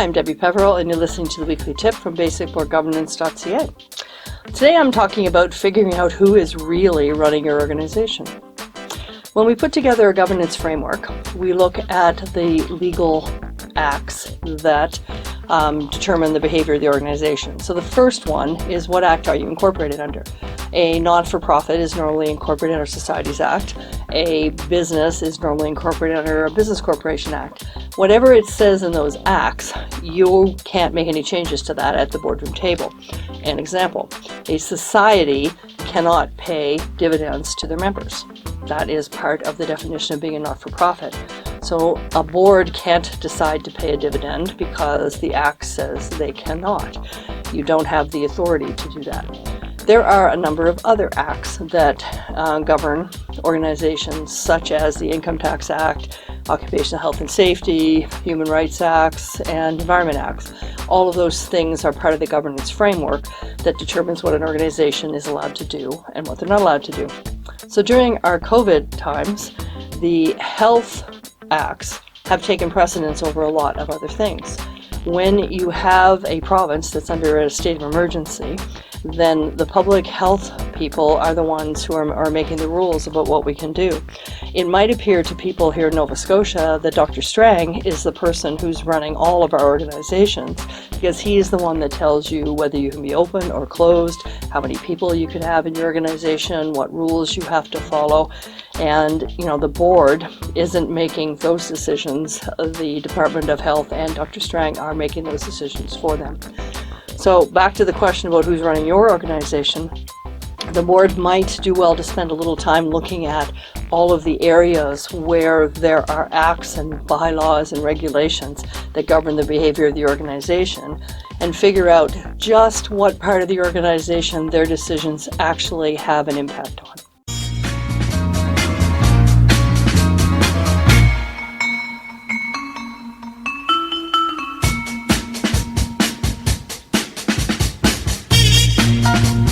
Hi, I'm Debi Peverill, and you're listening to the weekly tip from basicboardgovernance.ca. Today I'm talking about figuring out who is really running your organization. When we put together a governance framework, we look at the legal acts that determine the behavior of the organization. So the first one is, what act are you incorporated under? A non-for-profit is normally incorporated under Societies Act. A business is normally incorporated under a Business Corporation Act. Whatever it says in those acts, you can't make any changes to that at the boardroom table. An example, a society cannot pay dividends to their members. That is part of the definition of being a not-for-profit. So a board can't decide to pay a dividend because the act says they cannot. You don't have the authority to do that. There are a number of other acts that govern organizations, such as the Income Tax Act, Occupational Health and Safety, Human Rights Acts, and Environment Acts. All of those things are part of the governance framework that determines what an organization is allowed to do and what they're not allowed to do. So during our COVID times, the health acts have taken precedence over a lot of other things. When you have a province that's under a state of emergency, then the public health people are the ones who are making the rules about what we can do. It might appear to people here in Nova Scotia that Dr. Strang is the person who's running all of our organizations, because he is the one that tells you whether you can be open or closed, how many people you can have in your organization, what rules you have to follow. And, the board isn't making those decisions. The Department of Health and Dr. Strang are making those decisions for them. So back to the question about who's running your organization. The board might do well to spend a little time looking at all of the areas where there are acts and bylaws and regulations that govern the behavior of the organization, and figure out just what part of the organization their decisions actually have an impact on.